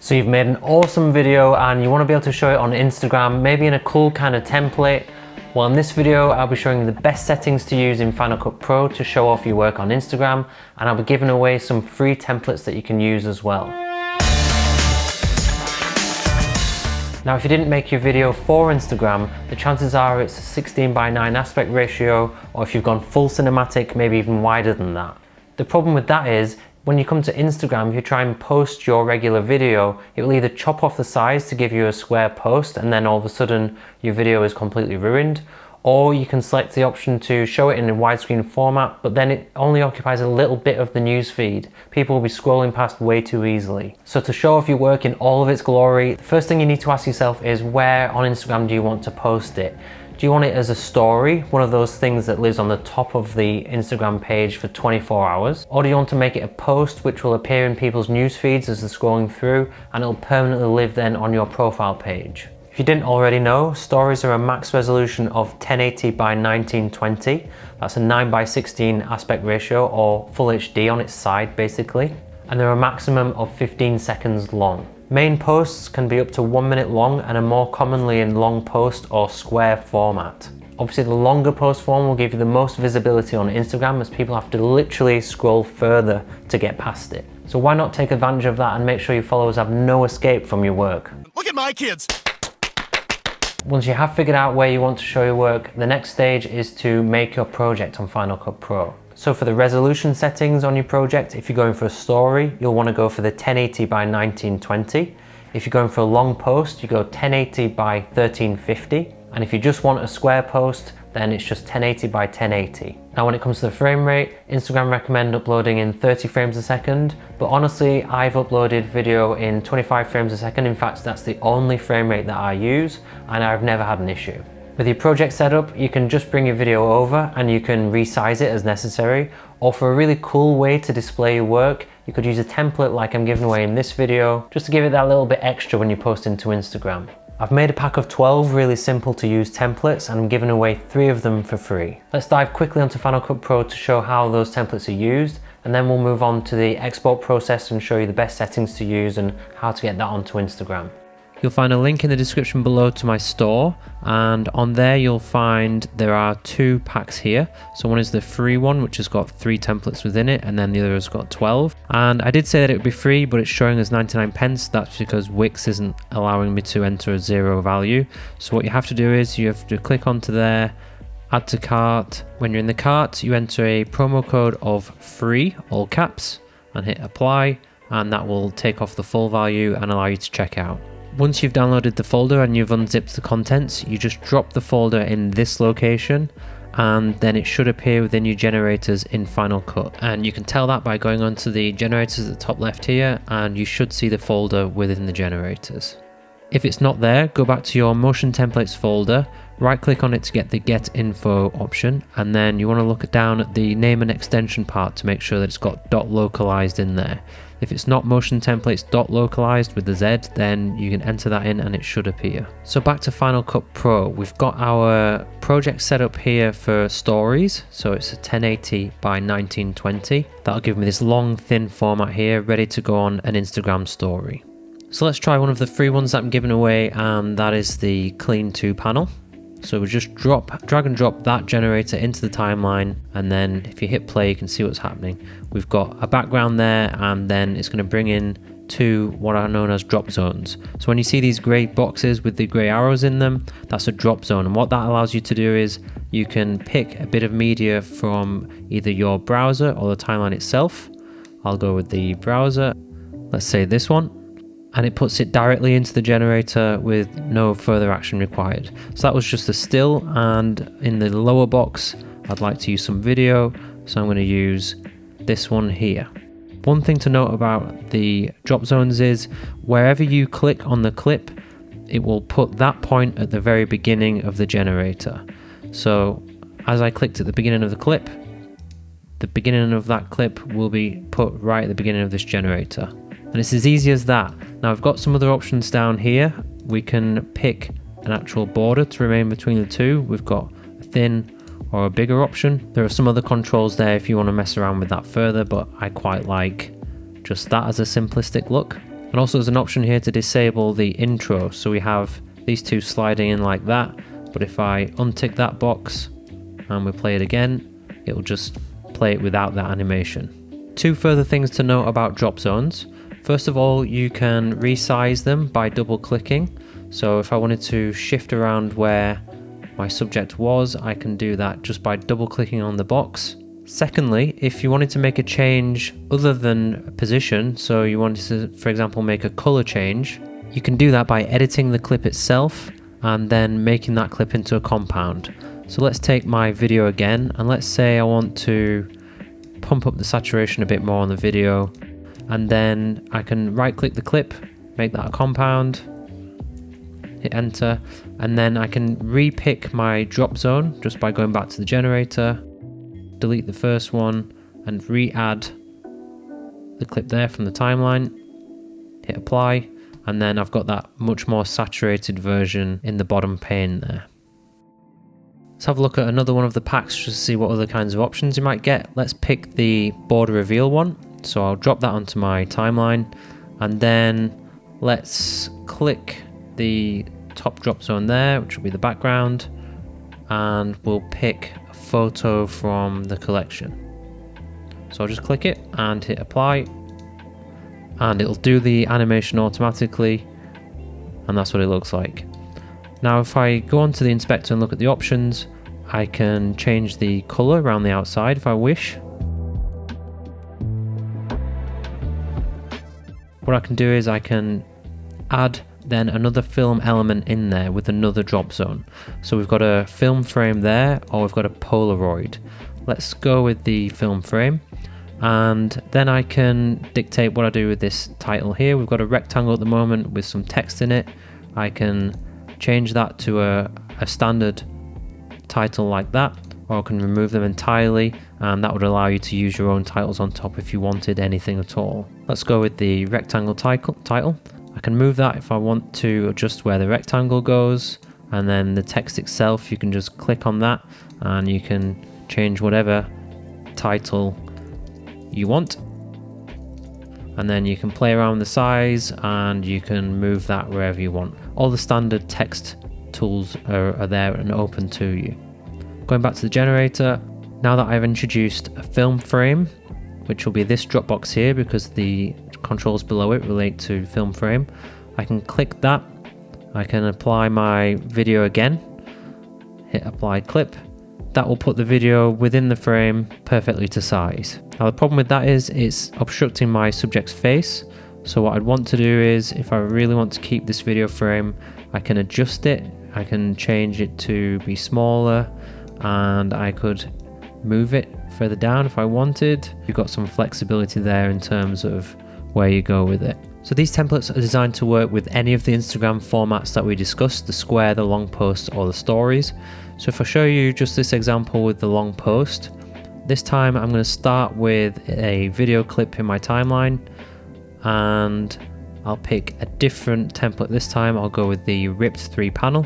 So you've made an awesome video and you want to be able to show it on Instagram, maybe in a cool kind of template. Well, in this video, I'll be showing you the best settings to use in Final Cut Pro to show off your work on Instagram, and I'll be giving away some free templates that you can use as well. Now, if you didn't make your video for Instagram, the chances are it's a 16:9 aspect ratio, or if you've gone full cinematic, maybe even wider than that. The problem with that is, when you come to Instagram, if you try and post your regular video, it will either chop off the size to give you a square post and then all of a sudden your video is completely ruined, or you can select the option to show it in a widescreen format, but then it only occupies a little bit of the news feed. People will be scrolling past way too easily. So to show off your work in all of its glory, the first thing you need to ask yourself is, where on Instagram do you want to post it? Do you want it as a story, one of those things that lives on the top of the Instagram page for 24 hours? Or do you want to make it a post which will appear in people's news feeds as they're scrolling through, and it'll permanently live then on your profile page? If you didn't already know, stories are a max resolution of 1080 by 1920. That's a 9:16 aspect ratio, or full HD on its side basically. And they're a maximum of 15 seconds long. Main posts can be up to 1 minute long and are more commonly in long post or square format. Obviously the longer post form will give you the most visibility on Instagram, as people have to literally scroll further to get past it. So why not take advantage of that and make sure your followers have no escape from your work? Look at my kids! Once you have figured out where you want to show your work, the next stage is to make your project on Final Cut Pro. So for the resolution settings on your project, if you're going for a story, you'll want to go for the 1080 by 1920. If you're going for a long post, you go 1080 by 1350. And if you just want a square post, then it's just 1080 by 1080. Now when it comes to the frame rate, Instagram recommend uploading in 30 frames a second, but honestly, I've uploaded video in 25 frames a second. In fact, that's the only frame rate that I use, and I've never had an issue. With your project setup, you can just bring your video over and you can resize it as necessary, or for a really cool way to display your work, you could use a template like I'm giving away in this video, just to give it that little bit extra when you post into Instagram. I've made a pack of 12 really simple to use templates, and I'm giving away 3 of them for free. Let's dive quickly onto Final Cut Pro to show how those templates are used, and then we'll move on to the export process and show you the best settings to use and how to get that onto Instagram. You'll find a link in the description below to my store, and on there you'll find there are 2 packs here. So one is the free one, which has got 3 templates within it, and then the other has got 12. And I did say that it would be free, but it's showing as 99 pence. That's because Wix isn't allowing me to enter a 0 value. So what you have to do is you have to click onto there, add to cart. When you're in the cart, you enter a promo code of free, all caps, and hit apply, and that will take off the full value and allow you to check out. Once you've downloaded the folder and you've unzipped the contents, you just drop the folder in this location, and then it should appear within your generators in Final Cut. And you can tell that by going onto the generators at the top left here, and you should see the folder within the generators. If it's not there, go back to your motion templates folder, right click on it to get the get info option, and then you want to look down at the name and extension part to make sure that it's got .localized in there. If it's not motion templates .localized with the Z, then you can enter that in and it should appear. So back to Final Cut Pro, we've got our project set up here for stories. So it's a 1080 by 1920. That'll give me this long thin format here, ready to go on an Instagram story. So let's try one of the free ones that I'm giving away, and that is the Clean 2 panel. So we just drag and drop that generator into the timeline, and then if you hit play you can see what's happening. We've got a background there, and then it's going to bring in 2 what are known as drop zones. So when you see these grey boxes with the grey arrows in them, that's a drop zone, and what that allows you to do is you can pick a bit of media from either your browser or the timeline itself. I'll go with the browser, let's say this one, and it puts it directly into the generator with no further action required. So that was just a still, and in the lower box I'd like to use some video, so I'm going to use this one here. One thing to note about the drop zones is wherever you click on the clip, it will put that point at the very beginning of the generator. So as I clicked at the beginning of the clip, the beginning of that clip will be put right at the beginning of this generator. And it's as easy as that. Now I've got some other options down here. We can pick an actual border to remain between the two. We've got a thin or a bigger option. There are some other controls there if you want to mess around with that further, but I quite like just that as a simplistic look. And also there's an option here to disable the intro. So we have these two sliding in like that, but if I untick that box and we play it again, it will just play it without that animation. Two further things to note about drop zones. First of all, you can resize them by double clicking. So if I wanted to shift around where my subject was, I can do that just by double clicking on the box. Secondly, if you wanted to make a change other than position, so you wanted to, for example, make a color change, you can do that by editing the clip itself and then making that clip into a compound. So let's take my video again, and let's say I want to pump up the saturation a bit more on the video, and then I can right click the clip, make that a compound, hit enter, and then I can re-pick my drop zone just by going back to the generator, delete the first one and re-add the clip there from the timeline, hit apply, and then I've got that much more saturated version in the bottom pane there. Let's have a look at another one of the packs just to see what other kinds of options you might get. Let's pick the border reveal one. So I'll drop that onto my timeline, and then let's click the top drop zone there, which will be the background, and we'll pick a photo from the collection. So I'll just click it and hit apply, and it'll do the animation automatically, and that's what it looks like. Now if I go onto the inspector and look at the options, I can change the color around the outside if I wish. What I can do is I can add then another film element in there with another drop zone. So we've got a film frame there, or we've got a Polaroid. Let's go with the film frame, and then I can dictate what I do with this title here. We've got a rectangle at the moment with some text in it. I can change that to a standard title like that, or I can remove them entirely, and that would allow you to use your own titles on top if you wanted anything at all. Let's go with the rectangle title. I can move that if I want to adjust where the rectangle goes, and then the text itself, you can just click on that and you can change whatever title you want. And then you can play around with the size and you can move that wherever you want. All the standard text tools are there and open to you. Going back to the generator, now that I've introduced a film frame, which will be this drop box here because the controls below it relate to film frame, I can click that. I can apply my video again, hit apply clip. That will put the video within the frame perfectly to size. Now the problem with that is it's obstructing my subject's face. So what I'd want to do is, if I really want to keep this video frame, I can adjust it. I can change it to be smaller, and I could move it further down if I wanted. You've got some flexibility there in terms of where you go with it. So these templates are designed to work with any of the Instagram formats that we discussed, the square, the long post, or the stories. So if I show you just this example with the long post, this time I'm going to start with a video clip in my timeline, and I'll pick a different template. This time I'll go with the ripped 3 panel.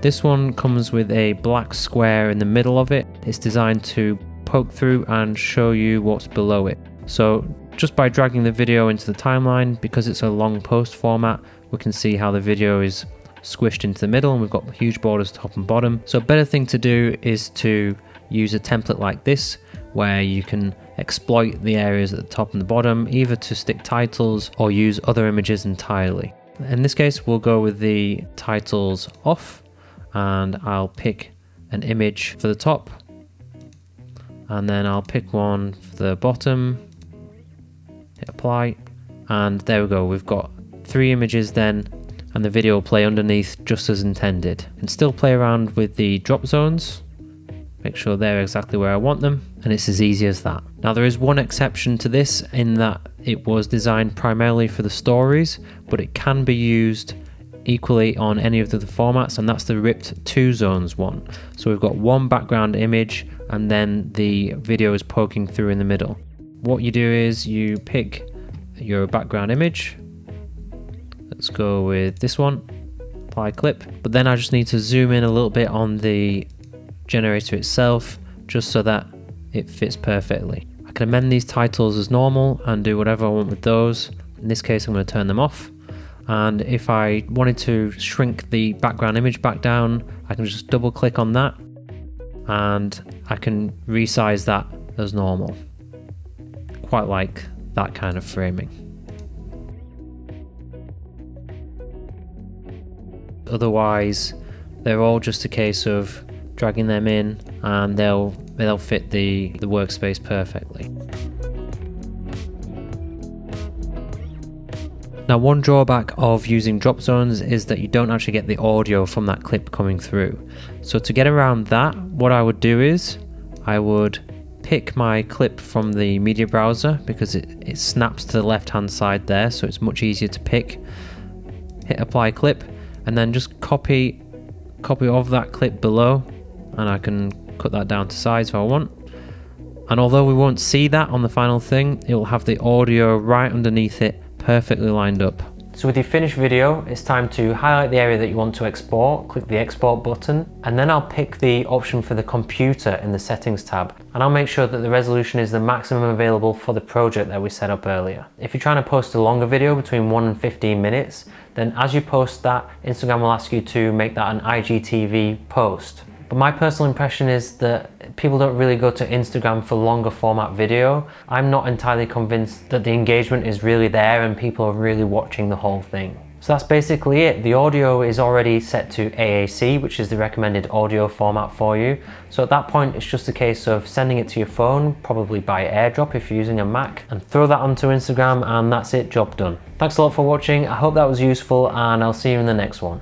This one comes with a black square in the middle of it. It's designed to poke through and show you what's below it. So just by dragging the video into the timeline, because it's a long post format, we can see how the video is squished into the middle, and we've got huge borders top and bottom. So a better thing to do is to use a template like this, where you can exploit the areas at the top and the bottom, either to stick titles or use other images entirely. In this case, we'll go with the titles off, and I'll pick an image for the top, and then I'll pick one for the bottom, hit apply, and there we go. We've got 3 images then, and the video will play underneath just as intended. And still play around with the drop zones, make sure they're exactly where I want them, and it's as easy as that. Now there is one exception to this, in that it was designed primarily for the stories, but it can be used equally on any of the other formats, and that's the ripped 2 zones one. So we've got one background image, and then the video is poking through in the middle. What you do is you pick your background image. Let's go with this one, apply clip, but then I just need to zoom in a little bit on the generator itself, just so that it fits perfectly. I can amend these titles as normal and do whatever I want with those. In this case, I'm going to turn them off. And if I wanted to shrink the background image back down, I can just double click on that and I can resize that as normal. Quite like that kind of framing. Otherwise, they're all just a case of dragging them in and they'll fit the workspace perfectly. Now, one drawback of using drop zones is that you don't actually get the audio from that clip coming through. So to get around that, what I would do is I would pick my clip from the media browser because it snaps to the left hand side there, so it's much easier to pick. Hit apply clip and then just copy of that clip below, and I can cut that down to size if I want. And although we won't see that on the final thing, it will have the audio right underneath it, perfectly lined up. So with your finished video, it's time to highlight the area that you want to export, click the export button, and then I'll pick the option for the computer in the settings tab, and I'll make sure that the resolution is the maximum available for the project that we set up earlier. If you're trying to post a longer video between 1 and 15 minutes, then as you post that, Instagram will ask you to make that an IGTV post. But my personal impression is that people don't really go to Instagram for longer format video. I'm not entirely convinced that the engagement is really there and people are really watching the whole thing. So that's basically it. The audio is already set to AAC, which is the recommended audio format for you. So at that point, it's just a case of sending it to your phone, probably by AirDrop if you're using a Mac, and throw that onto Instagram, and that's it, job done. Thanks a lot for watching. I hope that was useful, and I'll see you in the next one.